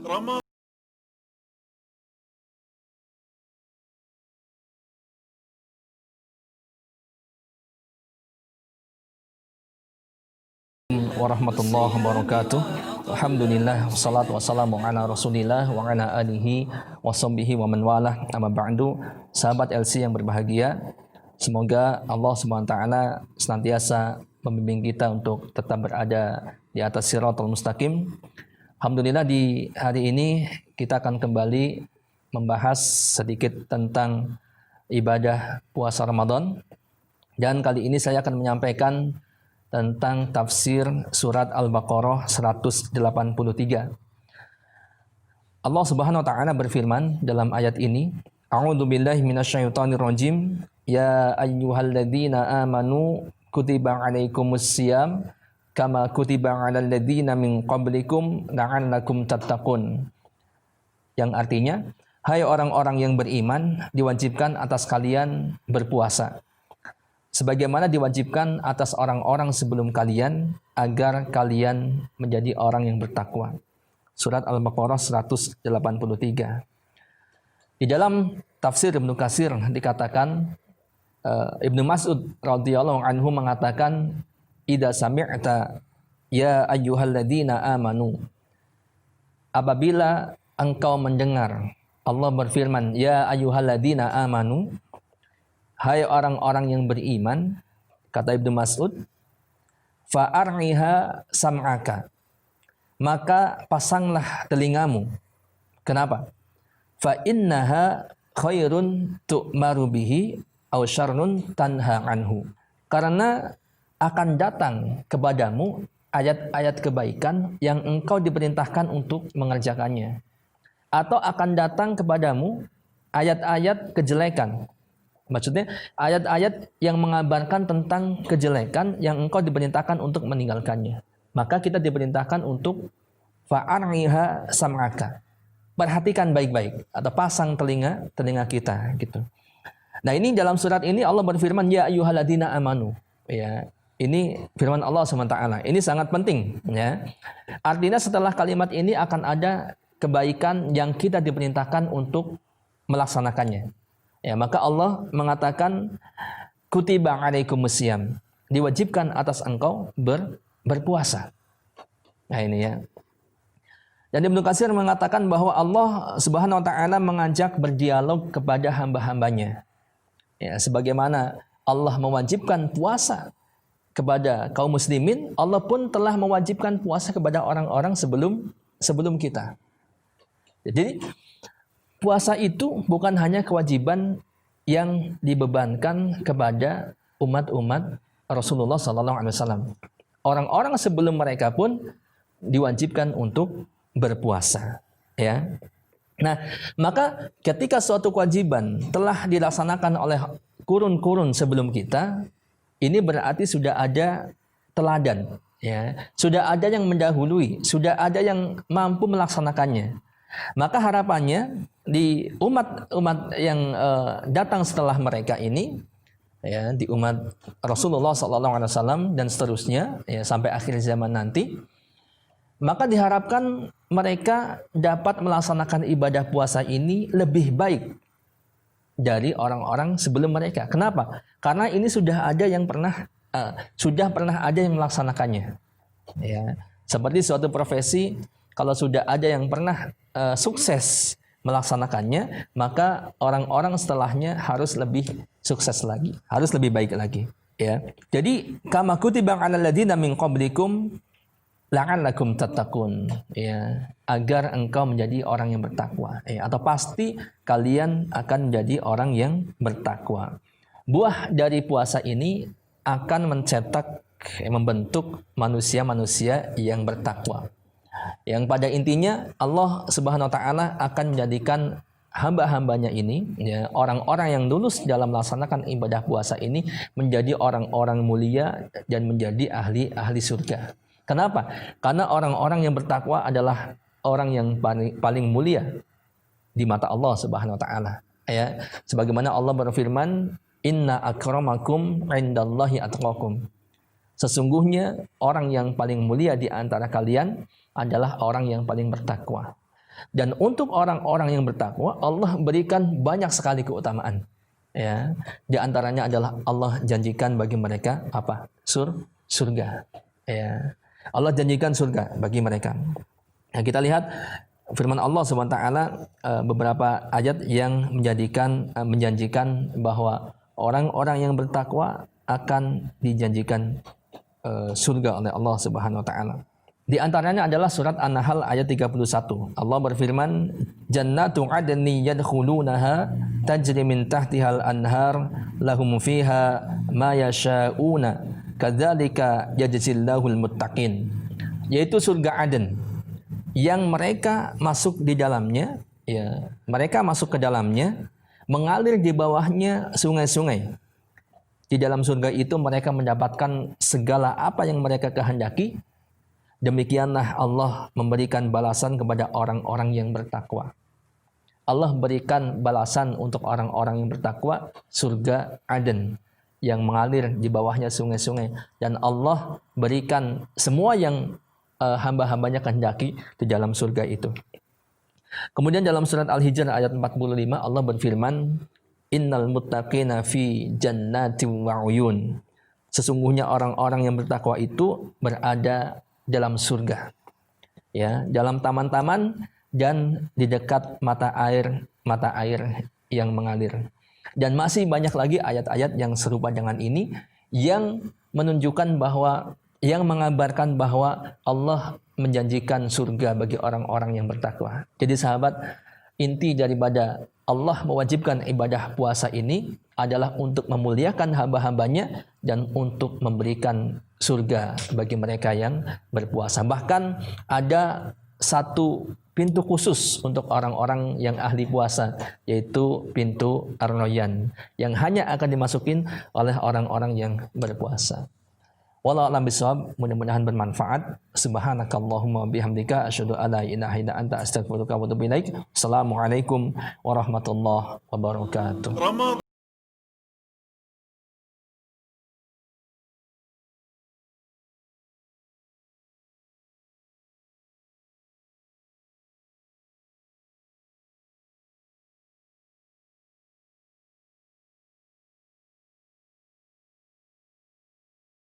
Ramadan. Warahmatullahi wabarakatuh. Alhamdulillah wassalatu wassalamu ala Rasulillah wa ala alihi wa sahbihi wa man walah. Amma ba'du. Sahabat LC yang berbahagia, semoga Allah Subhanahu wa taala senantiasa membimbing kita untuk tetap berada di atas siratal mustaqim. Alhamdulillah di hari ini kita akan kembali membahas sedikit tentang ibadah puasa Ramadan. Dan kali ini saya akan menyampaikan tentang tafsir surat Al-Baqarah 183. Allah Subhanahu wa taala berfirman dalam ayat ini, A'udzu billahi minasyaitonir rajim. Ya ayyuhalladzina amanu kutiba 'alaikumusiyam kama kutiba 'alal ladzina min qablikum la'allakum tattaqun. Yang artinya, hai orang-orang yang beriman, diwajibkan atas kalian berpuasa sebagaimana diwajibkan atas orang-orang sebelum kalian agar kalian menjadi orang yang bertakwa. Surat Al-Baqarah 183. Di dalam tafsir Ibnu Katsir dikatakan, Ibnu Mas'ud radhiyallahu anhu mengatakan, idza sami'ta ya ayyuhalladzina amanu, apabila engkau mendengar Allah berfirman ya ayyuhalladzina amanu, hai orang-orang yang beriman, kata Ibnu Mas'ud, fa'ar'iha sam'aka, maka pasanglah telingamu. Kenapa? Fa'innaha khairun tu'maru bihi aw syarrun tanha anhu. Karena akan datang kepadamu ayat-ayat kebaikan yang engkau diperintahkan untuk mengerjakannya, atau akan datang kepadamu ayat-ayat kejelekan. Maksudnya ayat-ayat yang mengabarkan tentang kejelekan yang engkau diperintahkan untuk meninggalkannya. Maka kita diperintahkan untuk fa'ar'iha sam'aka. Perhatikan baik-baik atau pasang telinga kita gitu. Nah, ini dalam surat ini Allah berfirman ya ayyuhalladzina amanu. Ya, ini firman Allah SWT. Ini sangat penting ya. Artinya setelah kalimat ini akan ada kebaikan yang kita diperintahkan untuk melaksanakannya. Ya, maka Allah mengatakan kutiba 'alaikumusiyam, diwajibkan atas engkau berpuasa. Nah, ini ya. Dan Ibnu Katsir mengatakan bahwa Allah Subhanahu wa taala mengajak berdialog kepada hamba-hambanya. Ya, sebagaimana Allah mewajibkan puasa kepada kaum muslimin, Allah pun telah mewajibkan puasa kepada orang-orang sebelum kita. Jadi puasa itu bukan hanya kewajiban yang dibebankan kepada umat-umat Rasulullah SAW. Orang-orang sebelum mereka pun diwajibkan untuk berpuasa. Ya. Nah, maka ketika suatu kewajiban telah dilaksanakan oleh kurun-kurun sebelum kita, ini berarti sudah ada teladan. Ya. Sudah ada yang mendahului, sudah ada yang mampu melaksanakannya. Maka harapannya di umat-umat yang datang setelah mereka ini, ya, di umat Rasulullah SAW dan seterusnya, ya, sampai akhir zaman nanti, maka diharapkan mereka dapat melaksanakan ibadah puasa ini lebih baik dari orang-orang sebelum mereka. Kenapa? Karena ini sudah ada yang pernah ada yang melaksanakannya. Ya, seperti suatu profesi, kalau sudah ada yang pernah sukses melaksanakannya, maka orang-orang setelahnya harus lebih sukses lagi, harus lebih baik lagi. Ya. Jadi kama kutiba 'alal ladzina min qablikum la'allakum tattaqun, ya, agar engkau menjadi orang yang bertakwa, ya, atau pasti kalian akan menjadi orang yang bertakwa. Buah dari puasa ini akan mencetak, membentuk manusia-manusia yang bertakwa. Yang pada intinya Allah Subhanahu wa taala akan menjadikan hamba-hambanya ini, ya, orang-orang yang lulus dalam melaksanakan ibadah puasa ini menjadi orang-orang mulia dan menjadi ahli surga. Kenapa? Karena orang-orang yang bertakwa adalah orang yang paling mulia di mata Allah Subhanahu wa taala. Ya, sebagaimana Allah berfirman, "Inna akramakum 'indallahi atqakum." Sesungguhnya orang yang paling mulia di antara kalian adalah orang yang paling bertakwa. Dan untuk orang-orang yang bertakwa, Allah berikan banyak sekali keutamaan. Ya, di antaranya adalah Allah janjikan bagi mereka apa? Surga. Ya. Allah janjikan surga bagi mereka. Nah, kita lihat firman Allah SWT beberapa ayat yang menjanjikan bahwa orang-orang yang bertakwa akan dijanjikan surga oleh Allah Subhanahu wa taala. Di antaranya adalah surat An-Nahl ayat 31. Allah berfirman, "Jannatu 'adnin yadkhulunaha tajri min tahtihal anhar lahum fiha ma yasha'una kadzalika yajzillahul muttaqin." Yaitu surga Aden yang mereka masuk di dalamnya, ya, mereka masuk ke dalamnya, mengalir di bawahnya sungai-sungai. Di dalam surga itu mereka mendapatkan segala apa yang mereka kehendaki. Demikianlah Allah memberikan balasan kepada orang-orang yang bertakwa. Allah berikan balasan untuk orang-orang yang bertakwa surga Aden yang mengalir di bawahnya sungai-sungai, dan Allah berikan semua yang hamba-hambanya kehendaki di dalam surga itu. Kemudian dalam surat Al-Hijr ayat 45 Allah berfirman, "Innal muttaqina fi jannatin wa uyun." Sesungguhnya orang-orang yang bertakwa itu berada dalam surga, ya, dalam taman-taman dan di dekat mata air yang mengalir. Dan masih banyak lagi ayat-ayat yang serupa dengan ini yang menunjukkan bahwa, yang mengabarkan bahwa Allah menjanjikan surga bagi orang-orang yang bertakwa. Jadi sahabat, inti daripada Allah mewajibkan ibadah puasa ini adalah untuk memuliakan hamba-hambanya dan untuk memberikan surga bagi mereka yang berpuasa. Bahkan ada satu pintu khusus untuk orang-orang yang ahli puasa, yaitu pintu Ar-Rayyan, yang hanya akan dimasukin oleh orang-orang yang berpuasa. Wallahu a'lam bishawab, mudah-mudahan bermanfaat. Subhanakallahumma bihamdika asyhadu an la ilaha illa anta astaghfiruka wa atubu ilaik. Assalamualaikum warahmatullahi wabarakatuh.